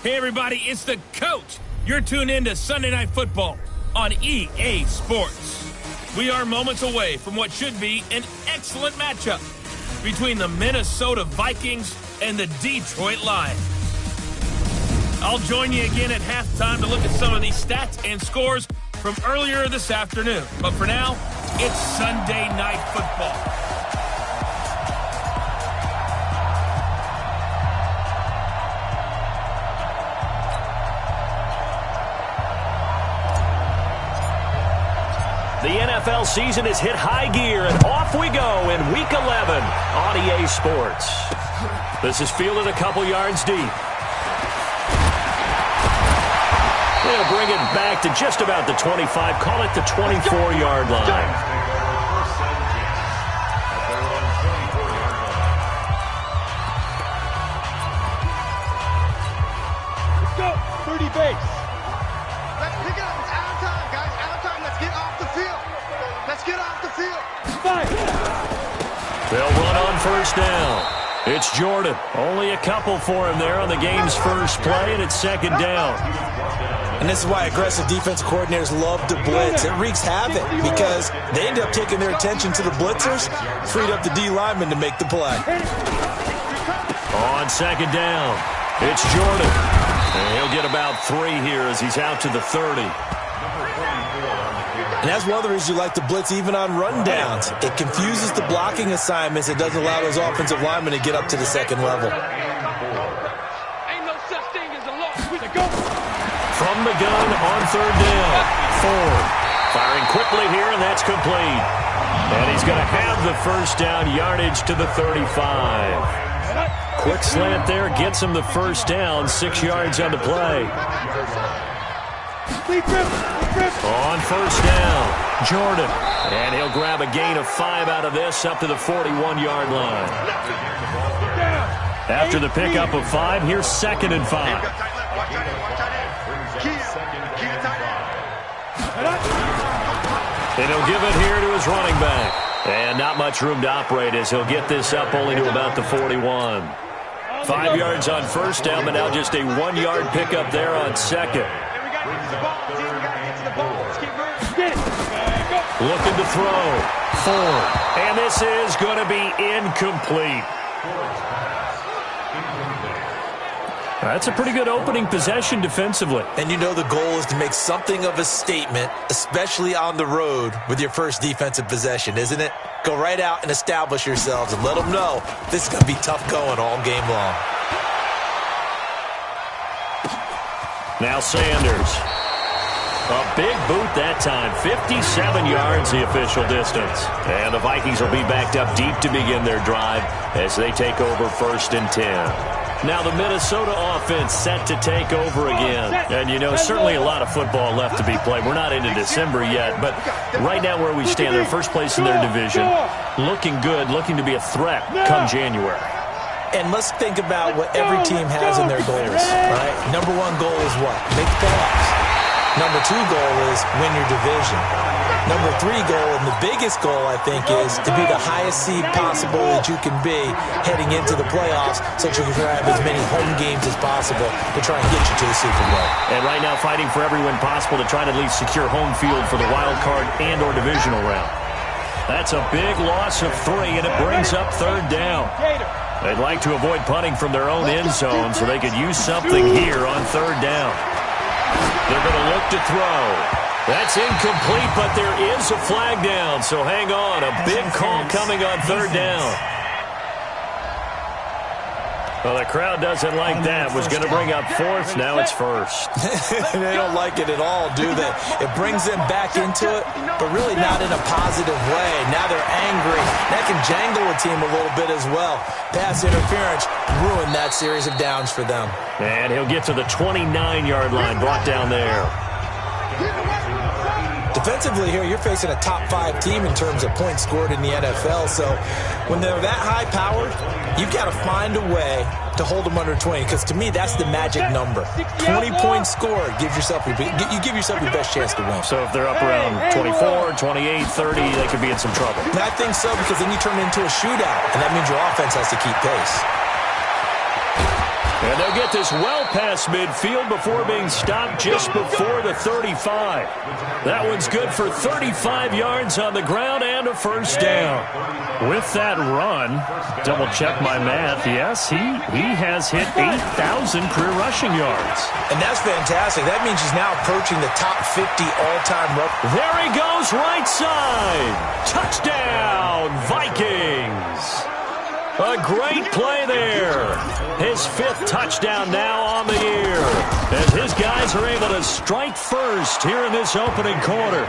Hey everybody, it's the coach. You're tuned in to Sunday Night Football on EA Sports. We are moments away from what should be an excellent matchup between the Minnesota Vikings and the Detroit Lions. I'll join you again at halftime to look at some of these stats and scores from earlier this afternoon. But for now, it's Sunday Night Football. The NFL season has hit high gear, and off we go in Week 11 on EA Sports. This is fielded a couple yards deep. They'll bring it back to just about the 25, call it the 24-yard line. Let's go, 30 base. Let's pick it up. It's out of time, guys. Out of time. Let's get off the field. Let's get off the field. Five. They'll run on first down. It's Jordan. Only a couple for him there on the game's first play, and it's second down. And this is why aggressive defensive coordinators love to blitz. It wreaks havoc because they end up taking their attention to the blitzers, freed up the D lineman to make the play. On second down, it's Jordan. And he'll get about 3 here as he's out to the 30. And that's one of the reasons you like to blitz even on rundowns. It confuses the blocking assignments. It doesn't allow those offensive linemen to get up to the second level. Ain't no such thing as a loss. We go. From the gun on third down, Ford. Firing quickly here, and that's complete. And he's going to have the first down yardage to the 35. Quick slant there gets him the first down, 6 yards on the play. On first down, Jordan. And he'll grab a gain of 5 out of this up to the 41-yard line. After the pickup of 5, here's second and 5. And he'll give it here to his running back. And not much room to operate as he'll get this up only to about the 41. 5 yards on first down, but now just a 1-yard pickup there on second. Looking to throw. Ford. And this is going to be incomplete. That's a pretty good opening possession defensively. And you know the goal is to make something of a statement, especially on the road with your first defensive possession, isn't it? Go right out and establish yourselves and let them know this is going to be tough going all game long. Now Sanders. A big boot that time. 57 yards the official distance. And the Vikings will be backed up deep to begin their drive as they take over first and 10. Now the Minnesota offense set to take over again. And, you know, certainly a lot of football left to be played. We're not into December yet, but right now where we stand, they're first place in their division. Looking good, looking to be a threat come January. And let's think about what every team has in their goals, right? Number 1 goal is what? Make the playoffs. Number 2 goal is win your division. Number 3 goal, and the biggest goal, I think, is to be the highest seed possible that you can be heading into the playoffs so that you can have as many home games as possible to try and get you to the Super Bowl. And right now fighting for every win possible to try to at least secure home field for the wild card and or divisional round. That's a big loss of 3, and it brings up third down. They'd like to avoid punting from their own end zone so they could use something here on third down. They're going to look to throw. That's incomplete, but there is a flag down, so hang on. A big call coming on third down. Well, the crowd doesn't like that. Was going to bring up fourth. Now it's first. They don't like it at all, do they? It brings them back into it, but really not in a positive way. Now they're angry. That can jangle a team a little bit as well. Pass interference ruined that series of downs for them. And he'll get to the 29-yard line, brought down there. Defensively here, you're facing a top 5 team in terms of points scored in the NFL. So when they're that high-powered, you've got to find a way to hold them under 20. Because to me, that's the magic number. 20 points scored gives yourself you give yourself your best chance to win. So if they're up around 24, 28, 30, they could be in some trouble. And I think so, because then you turn it into a shootout, and that means your offense has to keep pace. And they'll get this well past midfield before being stopped just before the 35. That one's good for 35 yards on the ground and a first down. With that run, double-check my math, yes, he has hit 8,000 career rushing yards. And that's fantastic. That means he's now approaching the top 50 all-time record. There he goes, right side. Touchdown, Vikings. A great play there. His 5th touchdown now on the year, as his guys are able to strike first here in this opening quarter.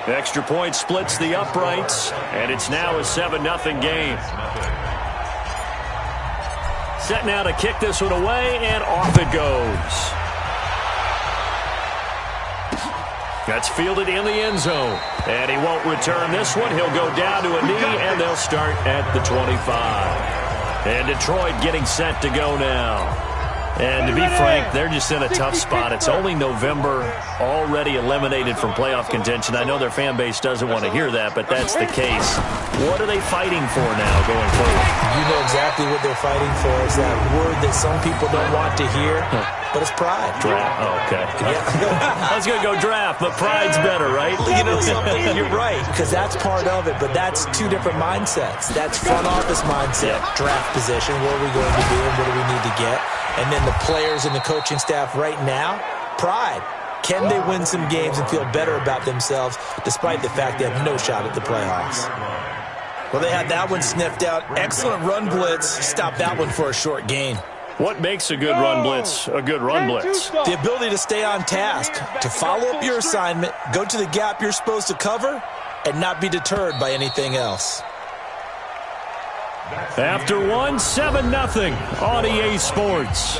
Extra point splits the uprights, and it's now a 7-0 game. Set now to kick this one away, and off it goes. That's fielded in the end zone. And he won't return this one. He'll go down to a knee, and they'll start at the 25. And Detroit getting set to go now. And to be frank, they're just in a tough spot. It's only November, already eliminated from playoff contention. I know their fan base doesn't want to hear that, but that's the case. What are they fighting for now going forward? You know exactly what they're fighting for. It's that word that some people don't want to hear, but it's pride. Draft. Oh, okay. Yeah. I was going to go draft, but pride's better, right? You know something? You're right, because that's part of it, but that's two different mindsets. That's front office mindset, draft position, where are we going to be and what do we need to get? And then the players and the coaching staff right now, pride. Can they win some games and feel better about themselves despite the fact they have no shot at the playoffs? Well, they had that one sniffed out. Excellent run blitz. Stop that one for a short gain. What makes a good run blitz a good run blitz? The ability to stay on task, to follow up your assignment, go to the gap you're supposed to cover, and not be deterred by anything else. After one, 7-0 on EA Sports.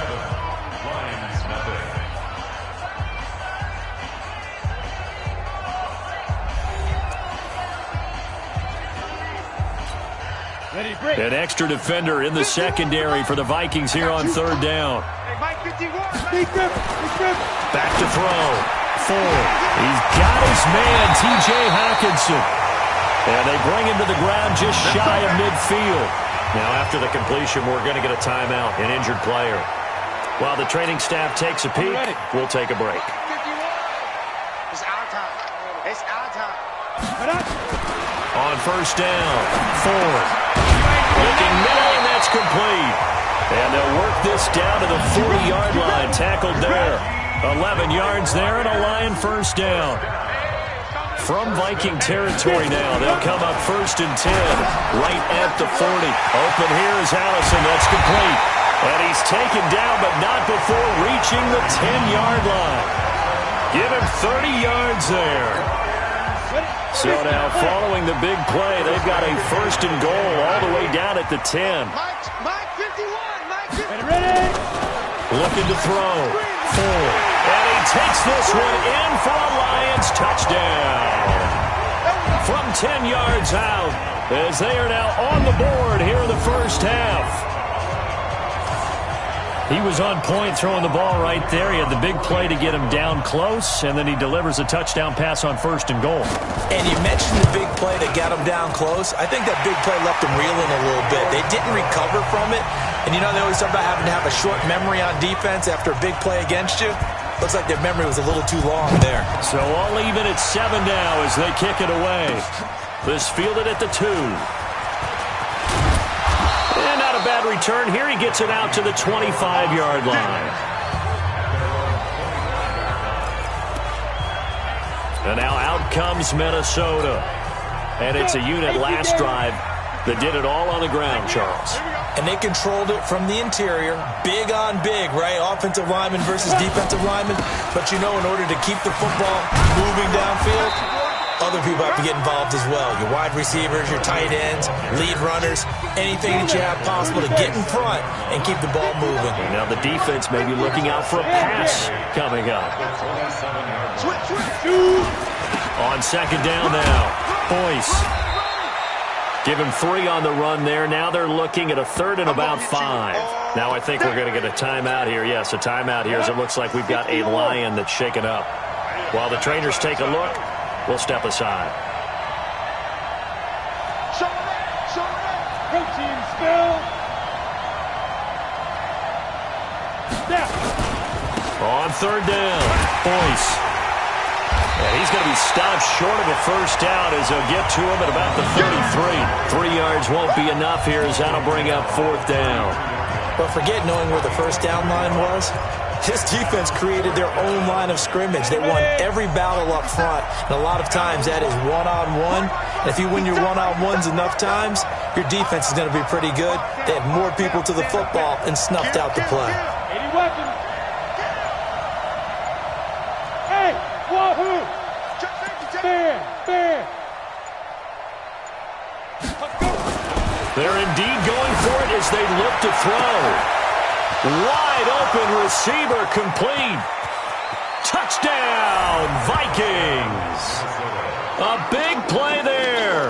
An extra defender in the secondary for the Vikings here on 3rd down. Back to throw. Ford. He's got his man, T.J. Hawkinson. And they bring him to the ground just shy of midfield. Now after the completion, we're going to get a timeout, an injured player. While the training staff takes a peek, we'll take a break. It's our time. It's our time. On 1st down, Ford. Looking middle, and that's complete. And they'll work this down to the 40-yard line, tackled there. 11 yards there, and a Lion 1st down. From Viking territory now, they'll come up 1st and 10, right at the 40. Open here is Allison. That's complete. And he's taken down, but not before reaching the 10-yard line. Give him 30 yards there. So now, following the big play, they've got a 1st and goal all the way down at the 10. Mike 51. Mike 51. Ready. Looking to throw. Ford. And he takes this one in for a Lions touchdown. From 10 yards out, as they are now on the board here in the 1st half. He was on point throwing the ball right there. He had the big play to get him down close, and then he delivers a touchdown pass on 1st and goal. And you mentioned the big play that got him down close. I think that big play left him reeling a little bit. They didn't recover from it. And you know, they always talk about having to have a short memory on defense after a big play against you. Looks like their memory was a little too long there. So all even at 7 now as they kick it away. This fielded at the 2. And not a bad return here. He gets it out to the 25-yard line. And now out comes Minnesota. And it's a unit last drive that did it all on the ground, Charles. And they controlled it from the interior. Big on big, right? Offensive lineman versus defensive lineman. But you know, in order to keep the football moving downfield, other people have to get involved as well. Your wide receivers, your tight ends, lead runners, anything that you have possible to get in front and keep the ball moving. And now the defense may be looking out for a pass coming up. On 2nd down now, Boyce. Give him 3 on the run there. Now they're looking at a 3rd and about 5. Now I think we're going to get a timeout here. Yes, a timeout here as it looks like we've got a Lion that's shaken up. While the trainers take a look, we'll step aside. Protein spill. On third down, Boyce. And he's going to be stopped short of a first down as they'll get to him at about the 33. 3 yards won't be enough here as that'll bring up fourth down. But forget knowing where the first down line was. This defense created their own line of scrimmage. They won every battle up front, and a lot of times that is one-on-one. And if you win your one-on-ones enough times, your defense is going to be pretty good. They had more people to the football and snuffed out the play. Hey, wahoo! Fair. They're indeed going for it as they look to throw. Wide open receiver complete. Touchdown, Vikings. A big play there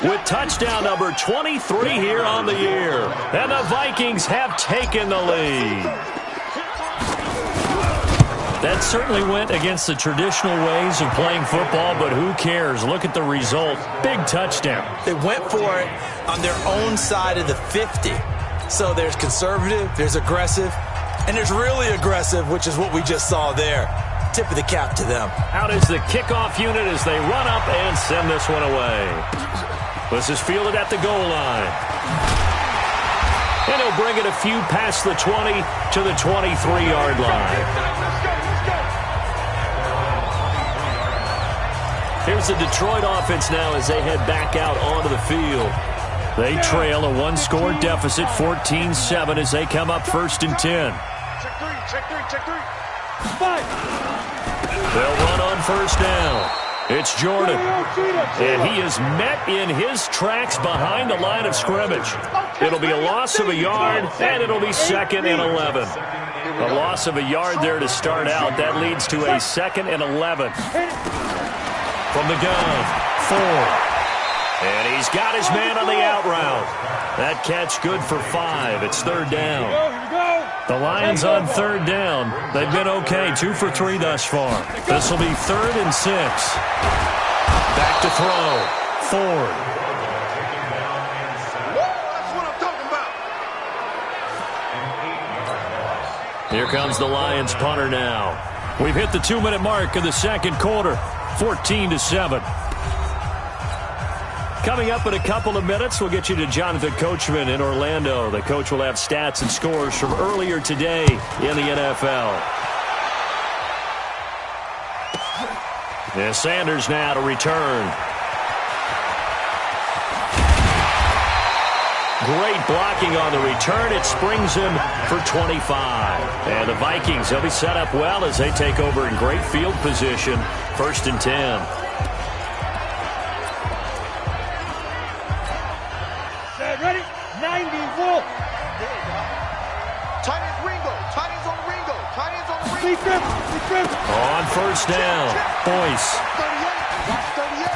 with touchdown number 23 here on the year. And the Vikings have taken the lead. That certainly went against the traditional ways of playing football, but who cares? Look at the result. Big touchdown. They went for it on their own side of the 50. So there's conservative, there's aggressive, and there's really aggressive, which is what we just saw there. Tip of the cap to them. Out is the kickoff unit as they run up and send this one away. This is fielded at the goal line. And he'll bring it a few past the 20 to the 23-yard line. Here's the Detroit offense now as they head back out onto the field. They trail a one-score deficit, 14-7, as they come up first and 10. Check three. They'll run on first down. It's Jordan. And he is met in his tracks behind the line of scrimmage. It'll be a loss of a yard, and it'll be second and 11. A loss of a yard there to start out. That leads to a second and 11. From the gun, Ford. And he's got his man on the out route. That catch good for 5. It's third down. The Lions on third down. They've been okay, 2 for 3 thus far. This will be third and 6. Back to throw. Ford. That's what I'm talking about. Here comes the Lions punter now. We've hit the 2-minute mark of the second quarter. 14-7. Coming up in a couple of minutes, we'll get you to Jonathan Coachman in Orlando. The coach will have stats and scores from earlier today in the NFL. And Sanders now to return. Great blocking on the return. It springs him for 25. And the Vikings, they'll be set up well as they take over in great field position. First and 10. Ready? 90 Wolf. Tight ends Ringo. Tight ends on the Ringo. Tight ends on the Ringo. On first down, Boyce. 38.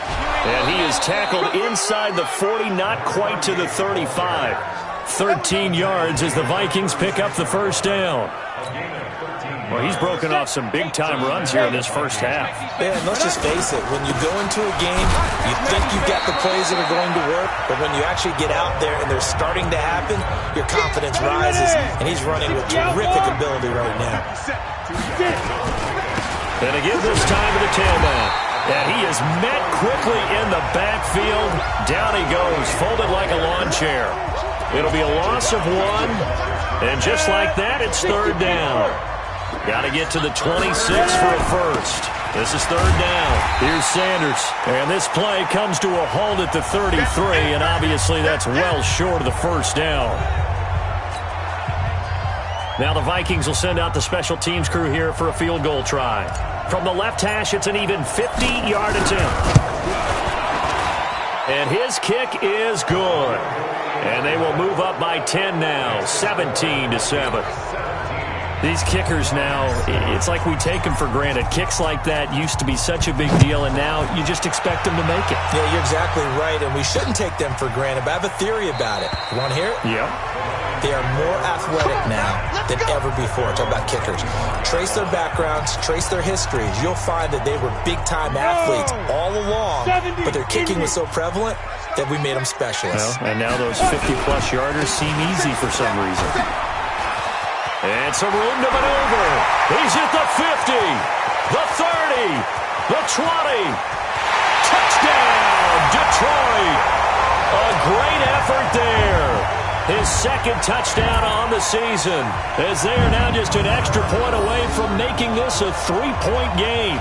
And he is tackled inside the 40, not quite to the 35. 13 yards as the Vikings pick up the first down. Well, he's broken off some big-time runs here in this first half. Yeah, and let's just face it. When you go into a game, you think you've got the plays that are going to work, but when you actually get out there and they're starting to happen, your confidence rises, and he's running with terrific ability right now. And again this time to the tailback. And he is met quickly in the backfield. Down he goes, folded like a lawn chair. It'll be a loss of 1, and just like that, it's third down. Got to get to the 26 for a first. This is third down. Here's Sanders. And this play comes to a halt at the 33, and obviously that's well short of the first down. Now the Vikings will send out the special teams crew here for a field goal try. From the left hash, it's an even 50-yard attempt. And his kick is good. And they will move up by 10 now, 17-7. These kickers now, it's like we take them for granted. Kicks like that used to be such a big deal, and now you just expect them to make it. Yeah, you're exactly right, and we shouldn't take them for granted, but I have a theory about it. You want to hear it? Yeah. They are more athletic now than ever before. Talk about kickers. Trace their backgrounds, trace their histories. You'll find that they were big-time athletes all along, but their kicking was so prevalent that we made them specialists. Well, and now those 50-plus yarders seem easy for some reason. And some room to maneuver. He's at the the 30, the 20. Touchdown, Detroit. A great effort there. His second touchdown on the season, as they are now just an extra point away from making this a 3-point game.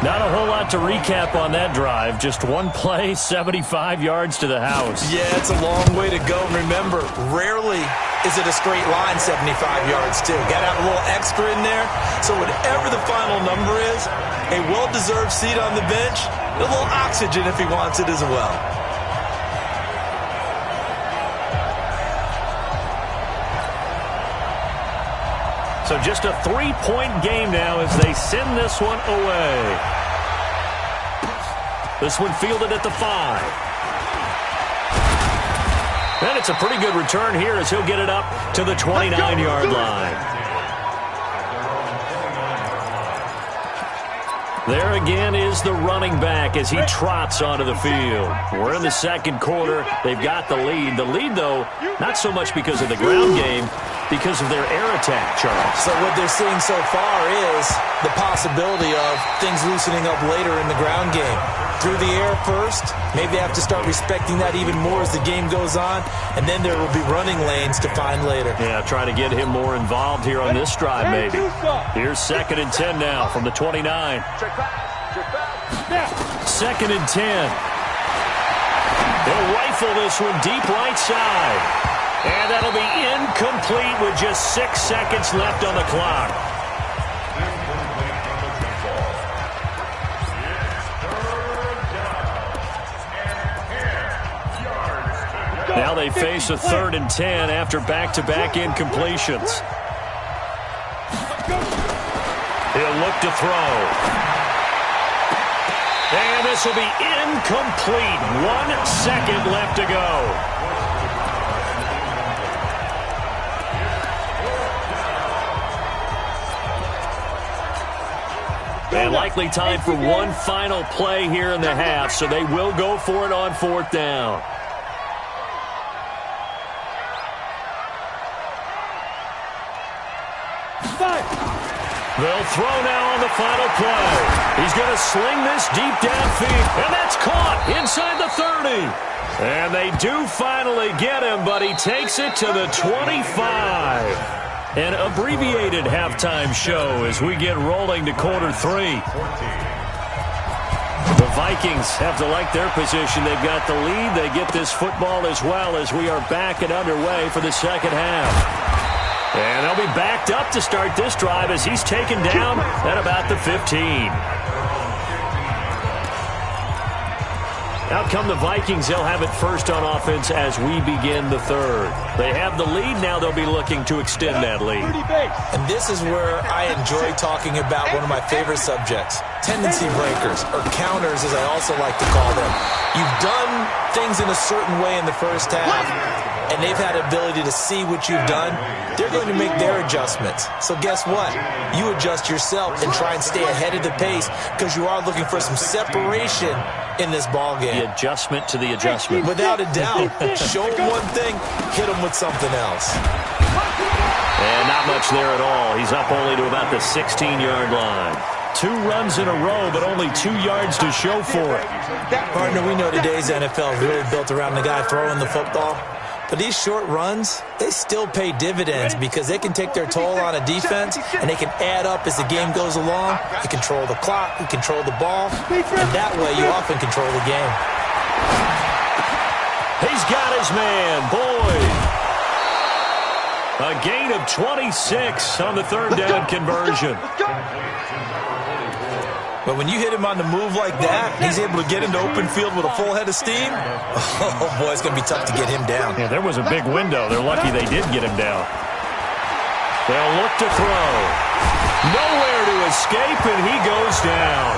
Not a whole lot to recap on that drive. Just one play, 75 yards to the house. Yeah, it's a long way to go. Remember, rarely is it a straight line 75 yards, too. Got to have a little extra in there. So whatever the final number is, a well-deserved seat on the bench, a little oxygen if he wants it as well. So just a 3-point game now as they send this one away. This one fielded at the 5. And it's a pretty good return here as he'll get it up to the 29-yard line. There again is the running back as he trots onto the field. We're in the second quarter. They've got the lead. The lead, though, not so much because of the ground game, because of their air attack, Charles. So what they're seeing so far is the possibility of things loosening up later in the ground game. Through the air first, maybe have to start respecting that even more as the game goes on, and then there will be running lanes to find later. Yeah, try to get him more involved here on this drive, maybe. Here's 2nd and 10 now from the 29. 2nd and 10. They'll rifle this one deep right side. And that'll be incomplete with just 6 seconds left on the clock. Now they face a 3rd and 10 after back-to-back incompletions. He'll look to throw. And this will be incomplete. 1 second left to go. And likely time for one final play here in the half, so they will go for it on 4th down. They'll throw now on the final play. He's going to sling this deep downfield, and that's caught inside the 30. And they do finally get him, but he takes it to the 25. An abbreviated halftime show as we get rolling to quarter 3. The Vikings have to like their position. They've got the lead. They get this football as well as we are back and underway for the second half. And they'll be backed up to start this drive as he's taken down at about the 15. Out come the Vikings. They'll have it first on offense as we begin the 3rd. They have the lead. Now they'll be looking to extend that lead. And this is where I enjoy talking about one of my favorite subjects, tendency breakers, or counters as I also like to call them. You've done things in a certain way in the first half, and they've had ability to see what you've done. They're going to make their adjustments. So guess what? You adjust yourself and try and stay ahead of the pace because you are looking for some separation in this ball game. The adjustment to the adjustment. Without a doubt. Show them one thing, hit them with something else. And not much there at all. He's up only to about the 16-yard line. 2 runs in a row, but only 2 yards to show for it. Partner, we know today's NFL is really built around the guy throwing the football. But these short runs, they still pay dividends because they can take their toll on a defense and they can add up as the game goes along. You control the clock, you control the ball, and that way you often control the game. He's got his man, Boyd. A gain of 26 on the 3rd down conversion. But when you hit him on the move like that, he's able to get into open field with a full head of steam. Oh, boy, it's going to be tough to get him down. Yeah, there was a big window. They're lucky they did get him down. They'll look to throw. Nowhere to escape, and he goes down.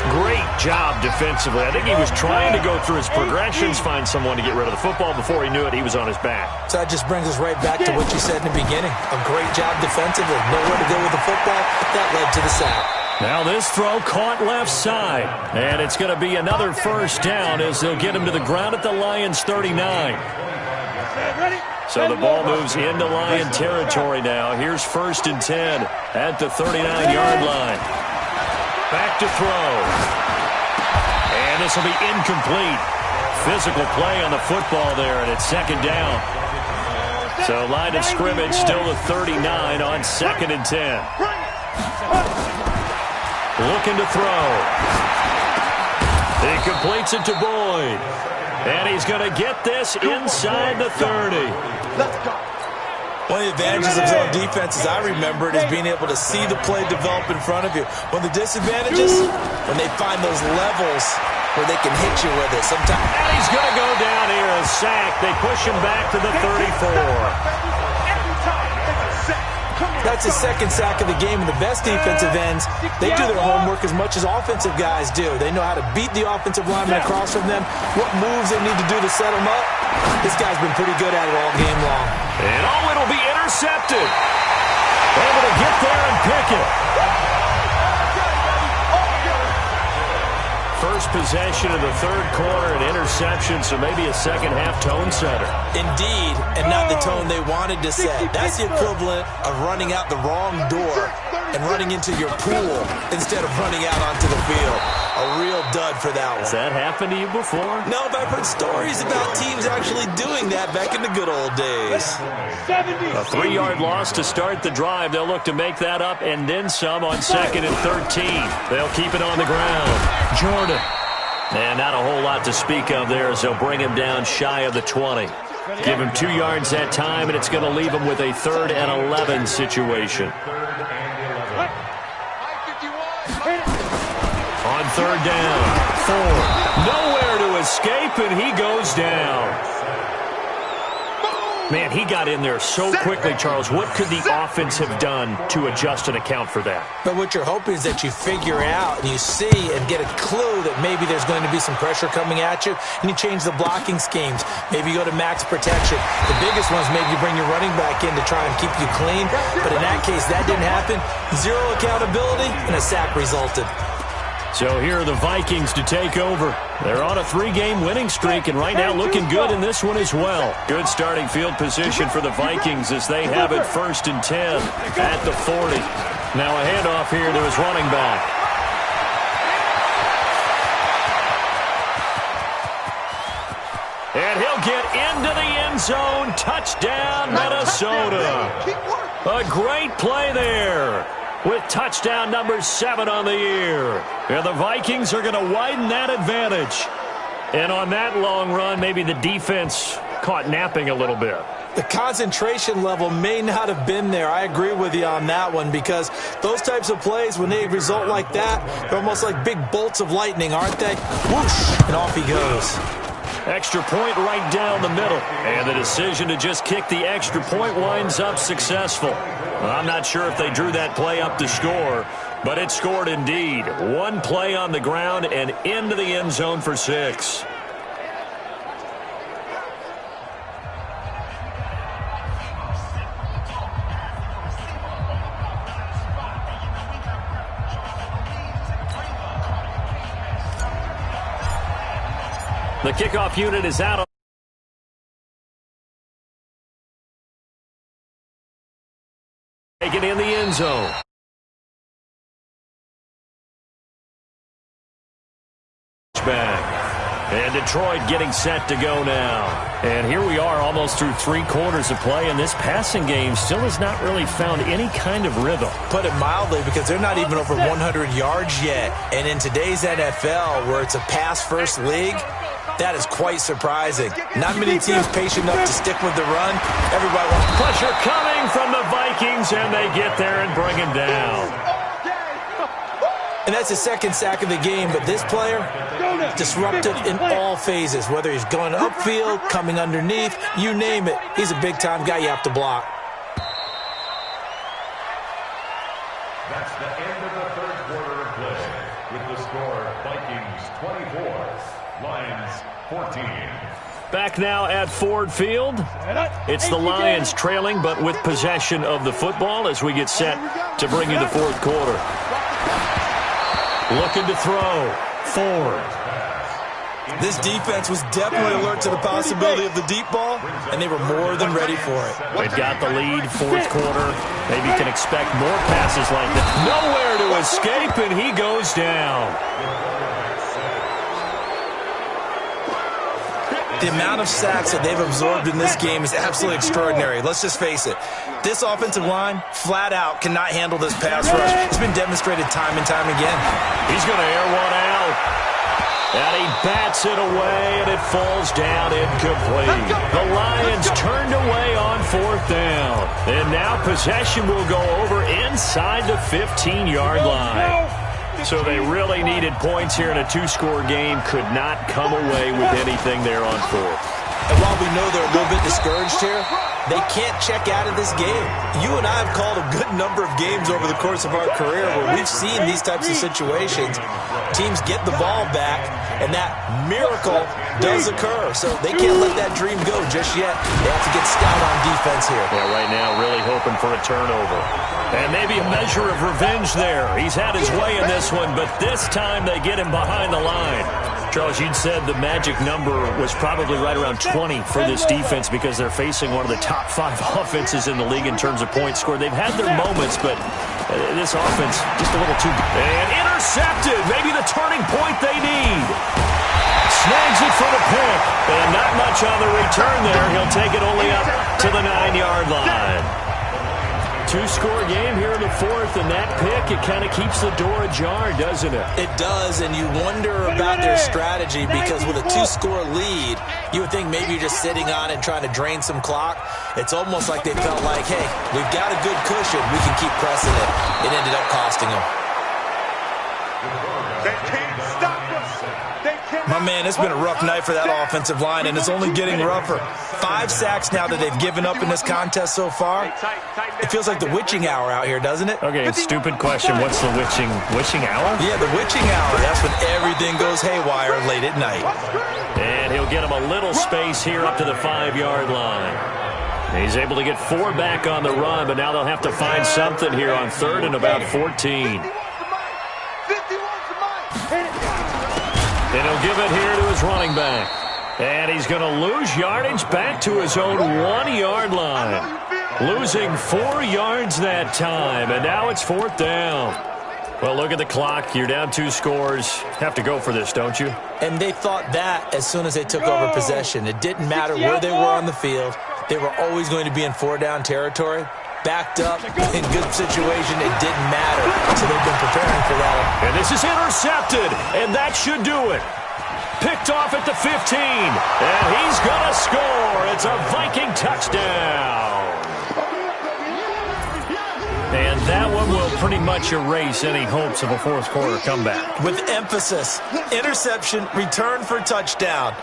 Great job defensively. I think he was trying to go through his progressions, find someone to get rid of the football. Before he knew it, he was on his back. So that just brings us right back to what you said in the beginning. A great job defensively. Nowhere to go with the football. That led to the sack. Now this throw caught left side. And it's going to be another first down as they'll get him to the ground at the Lions' 39. So the ball moves into Lion territory now. Here's 1st and 10 at the 39-yard line. Back to throw. And this will be incomplete. Physical play on the football there, and it's 2nd down. So line of scrimmage still the 39 on 2nd and 10. Looking to throw. He completes it to Boyd. And he's going to get this inside the 30. One of the advantages of zone defense, as I remember it, is being able to see the play develop in front of you. One of the disadvantages, when they find those levels where they can hit you with it. Sometimes. And he's going to go down here, a sack. They push him back to the 34. That's his 2nd sack of the game, and the best defensive ends, they do their homework as much as offensive guys do. They know how to beat the offensive lineman across from them, what moves they need to do to set them up. This guy's been pretty good at it all game long. And it'll be intercepted. Able to get there and pick it. First possession of the 3rd quarter, an interception, so maybe a second-half tone setter. Indeed, and not the tone they wanted to set. That's the equivalent of running out the wrong door and running into your pool instead of running out onto the field. A real dud for that one. Has that happened to you before? No, but I've heard stories about teams actually doing that back in the good old days. A 3-yard loss to start the drive. They'll look to make that up and then some on 2nd and 13. They'll keep it on the ground. Jordan. And not a whole lot to speak of there as they'll bring him down shy of the 20. Give him 2 yards that time, and it's going to leave him with a 3rd and 11 situation. On 3rd down, Ford. Nowhere to escape, and he goes down. Man, he got in there so quickly, Charles. What could the offense have done to adjust and account for that? But what you're hoping is that you figure out and you see and get a clue that maybe there's going to be some pressure coming at you, and you change the blocking schemes. Maybe you go to max protection. The biggest one is maybe you bring your running back in to try and keep you clean. But in that case, that didn't happen. 0 accountability, and a sack resulted. So here are the Vikings to take over. They're on a 3-game winning streak, and right now looking good in this one as well. Good starting field position for the Vikings as they have it 1st and 10 at the 40. Now a handoff here to his running back. And he'll get into the end zone. Touchdown, Minnesota. A great play there, with touchdown number 7 on the year. And the Vikings are going to widen that advantage. And on that long run, maybe the defense caught napping a little bit. The concentration level may not have been there. I agree with you on that one, because those types of plays, when they result like that, they're almost like big bolts of lightning, aren't they? Whoosh, and off he goes. Extra point right down the middle. And the decision to just kick the extra point winds up successful. I'm not sure if they drew that play up to score, but it scored indeed. One play on the ground and into the end zone for 6. The kickoff unit is out. Taken in the end zone. Back. And Detroit getting set to go now. And here we are almost through 3 quarters of play, and this passing game still has not really found any kind of rhythm. Put it mildly, because they're not even over 100 yards yet. And in today's NFL, where it's a pass-first league, that is quite surprising. Not many teams patient enough to stick with the run. Everybody wants pressure coming from the Vikings, and they get there and bring him down. And that's his 2nd sack of the game, but this player, disruptive in all phases, whether he's going upfield, coming underneath, you name it. He's a big-time guy you have to block. That's the end of the 3rd quarter of play, with the score Vikings 24, Lions 14. Back now at Ford Field. It's the Lions trailing, but with possession of the football as we get set to bring you the 4th quarter. Looking to throw. Ford. This defense was definitely alert to the possibility of the deep ball, and they were more than ready for it. They've got the lead, fourth quarter. Maybe can expect more passes like that. Nowhere to escape, and he goes down. The amount of sacks that they've absorbed in this game is absolutely extraordinary. Let's just face it. This offensive line, flat out, cannot handle this pass rush. It's been demonstrated time and time again. He's going to air one out. And he bats it away, and it falls down incomplete. The Lions turned away on fourth down. And now possession will go over inside the 15-yard line. So they really needed points here in a two-score game. Could not come away with anything there on fourth. And while we know they're a little bit discouraged here, they can't check out of this game. You and I have called a good number of games over the course of our career where we've seen these types of situations. Teams get the ball back, and that miracle does occur. So they can't let that dream go just yet. They have to get stout on defense here. Yeah, right now really hoping for a turnover. And maybe a measure of revenge there. He's had his way in this one, but this time they get him behind the line. Charles, you'd said the magic number was probably right around 20 for this defense because they're facing one of the top 5 offenses in the league in terms of points scored. They've had their moments, but this offense just a little too good. And intercepted, maybe the turning point they need. Snags it for the pick, and not much on the return there. He'll take it only up to the 9-yard line. Two-score game here in the fourth, and that pick, it kind of keeps the door ajar, doesn't it? It does, and you wonder about their strategy because with a two-score lead, you would think maybe you're just sitting on it and trying to drain some clock. It's almost like they felt like, hey, we've got a good cushion. We can keep pressing it. It ended up costing them. They can't stop us. My man, it's been a rough night for that offensive line, and it's only getting rougher. 5 sacks now that they've given up in this contest so far. It feels like the witching hour out here, doesn't it? Okay, stupid question. What's the witching hour? Yeah, the witching hour. That's when everything goes haywire late at night. And he'll get him a little space here up to the 5-yard line. He's able to get 4 back on the run, but now they'll have to find something here on third and about 14. And he'll give it here to his running back. And he's going to lose yardage back to his own 1-yard line. Losing 4 yards that time, and now it's fourth down. Well, look at the clock. You're down 2 scores. Have to go for this, don't you? And they thought that as soon as they took over possession. It didn't matter where they were on the field. They were always going to be in 4-down territory. Backed up, in good situation, it didn't matter. So they've been preparing for that. And this is intercepted, and that should do it. Picked off at the 15, and he's going to score. It's a Viking touchdown. And that one will pretty much erase any hopes of a fourth quarter comeback. With emphasis, interception, return for touchdown.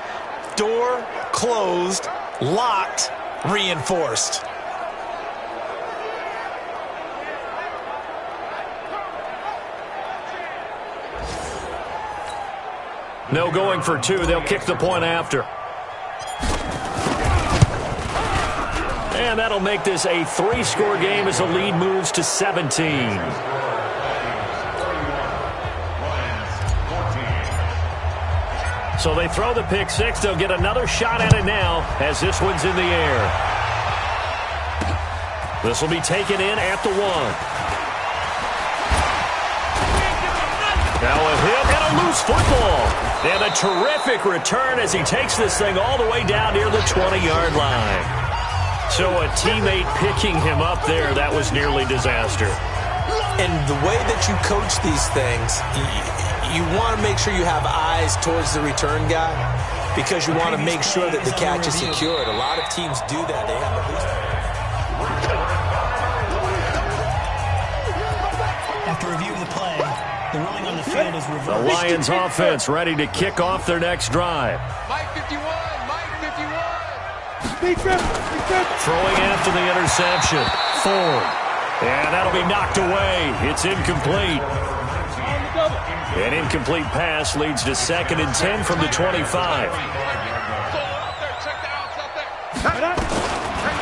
Door closed, locked, reinforced. No going for 2. They'll kick the point after. And that'll make this a 3-score game as the lead moves to 17. So they throw the pick 6. They'll get another shot at it now as this one's in the air. This will be taken in at the 1. Now a hit and a loose football. And a terrific return as he takes this thing all the way down near the 20-yard line. So a teammate picking him up there, that was nearly disaster. And the way that you coach these things, you want to make sure you have eyes towards the return guy because you want to make sure that the catch is secured. A lot of teams do that. They have a boost. After reviewing the play, the ruling on the field is reversed. The Lions offense ready to kick off their next drive. Mike 51, Mike 51. Throwing after the interception. Ford. And that'll be knocked away. It's incomplete. An incomplete pass leads to 2nd and 10 from the 25.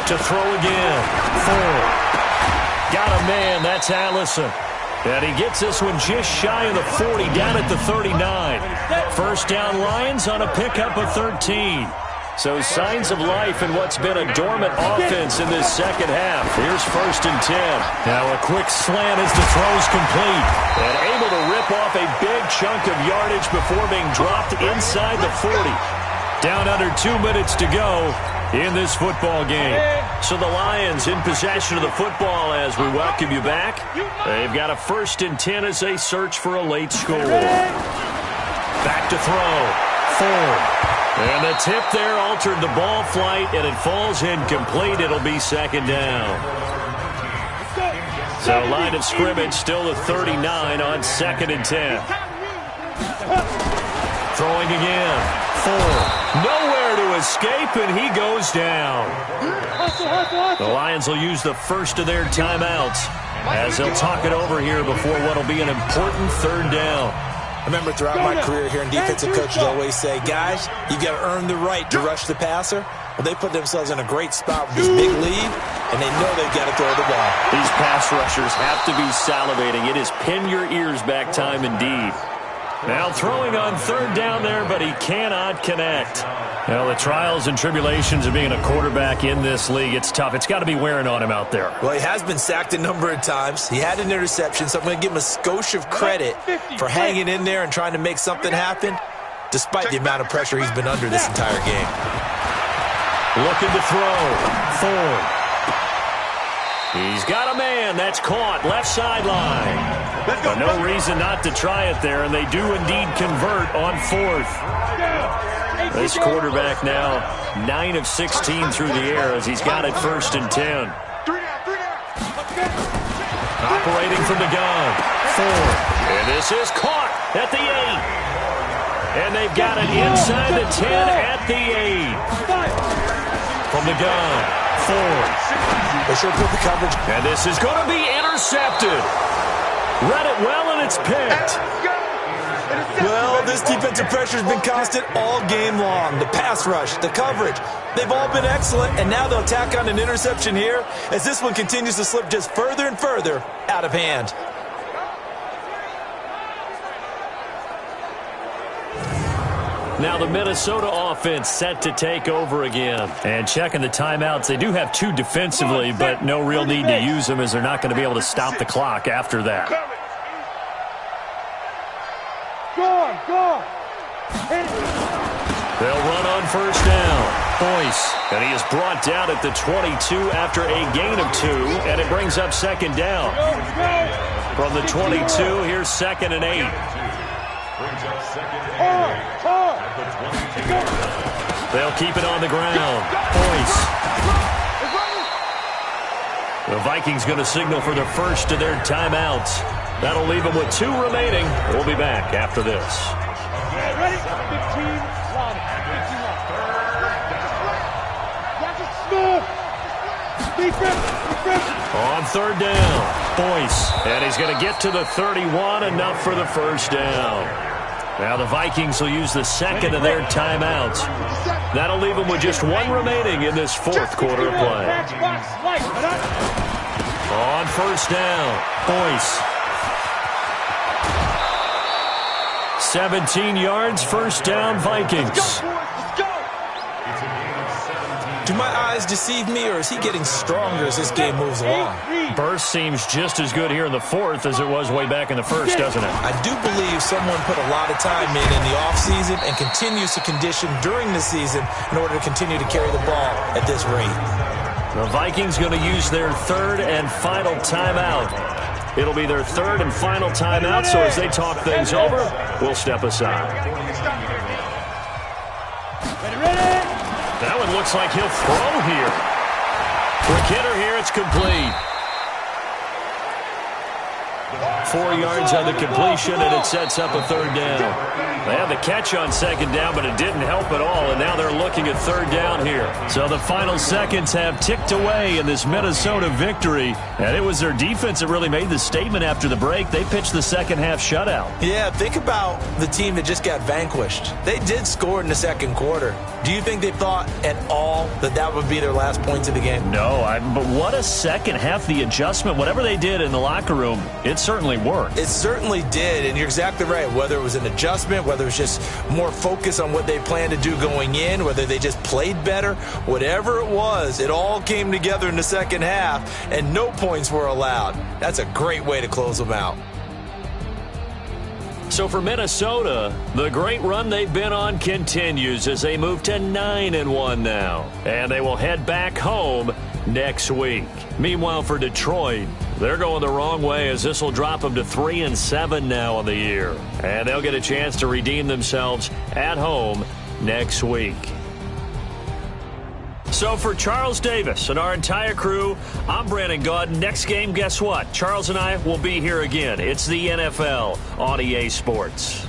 To throw again. Ford. Got a man. That's Allison. And he gets this one just shy of the 40, down at the 39. First down Lions on a pickup of 13. So signs of life in what's been a dormant offense in this second half. Here's 1st and 10. Now a quick slant as the throw's complete. And able to rip off a big chunk of yardage before being dropped inside the 40. Down under 2 minutes to go in this football game. So the Lions in possession of the football as we welcome you back. They've got a 1st and 10 as they search for a late score. Back to throw. Ford. And the tip there altered the ball flight, and it falls incomplete. It'll be 2nd down. So line of scrimmage still at 39 on 2nd and 10. Throwing again. Ford. Nowhere to escape, and he goes down. The Lions will use the first of their timeouts as they'll talk it over here before what will be an important 3rd down. I remember throughout my career here in defensive coaches always say, guys, you've got to earn the right to rush the passer. Well, they put themselves in a great spot with this big lead, and they know they've got to throw the ball. These pass rushers have to be salivating. It is pin your ears back time indeed. Now throwing on 3rd down there, but he cannot connect. Well, the trials and tribulations of being a quarterback in this league, it's tough. It's got to be wearing on him out there. Well, he has been sacked a number of times. He had an interception, so I'm going to give him a skosh of credit for hanging in there and trying to make something happen, despite the amount of pressure he's been under this entire game. Looking to throw. Ford. He's got a man. That's caught. Left sideline. But no reason not to try it there, and they do indeed convert on 4th. This quarterback now 9 of 16 through the air as he's got it 1st and 10. Operating from the gun. Ford. And this is caught at the 8. And they've got it inside the 10 at the 8. From the gun. Ford. They sure put the coverage. And this is going to be intercepted. Read it well, and it's picked. Well, this defensive pressure has been constant all game long. The pass rush, the coverage, they've all been excellent, and now they'll tack on an interception here as this one continues to slip just further and further out of hand. Now the Minnesota offense set to take over again. And checking the timeouts, they do have 2 defensively, but no real need to use them as they're not going to be able to stop the clock after that. They'll run on 1st down. Boyce. And he is brought down at the 22 after a gain of 2, and it brings up 2nd down. From the 22, here's 2nd and 8. They'll keep it on the ground. Boyce. The Vikings going to signal for the first of their timeouts. That'll leave them with 2 remaining. We'll be back after this. Ready? 15 long. 15 long. That's a smooth. On 3rd down, Boyce. And he's going to get to the 31, enough for the 1st down. Now the Vikings will use the 2nd of their timeouts. That'll leave them with just 1 remaining in this 4th quarter of play. On 1st down, Boyce. 17 yards, 1st down, Vikings. Do my eyes deceive me, or is he getting stronger as this game moves along? Burst seems just as good here in the 4th as it was way back in the 1st, doesn't it? I do believe someone put a lot of time in the offseason and continues to condition during the season in order to continue to carry the ball at this rate. The Vikings going to use their 3rd and final timeout. It'll be their 3rd and final timeout, so as they talk things over, we'll step aside. That one looks like he'll throw here. Quick hitter here, it's complete. 4 yards on the completion, and it sets up a 3rd down. They had the catch on 2nd down, but it didn't help at all, and now they're looking at 3rd down here. So the final seconds have ticked away in this Minnesota victory, and it was their defense that really made the statement after the break. They pitched the second half shutout. Yeah, think about the team that just got vanquished. They did score in the 2nd quarter. Do you think they thought at all that that would be their last points of the game? No, but what a second half, the adjustment, whatever they did in the locker room, it certainly certainly worked. It certainly did, and you're exactly right. Whether it was an adjustment, whether it was just more focus on what they planned to do going in, whether they just played better, whatever it was, it all came together in the second half, and no points were allowed. That's a great way to close them out. So for Minnesota, the great run they've been on continues as they move to 9-1 now. And they will head back home next week. Meanwhile, for Detroit, they're going the wrong way as this will drop them to 3-7 now on the year. And they'll get a chance to redeem themselves at home next week. So for Charles Davis and our entire crew, I'm Brandon Gaud. Next game, guess what? Charles and I will be here again. It's the NFL on EA Sports.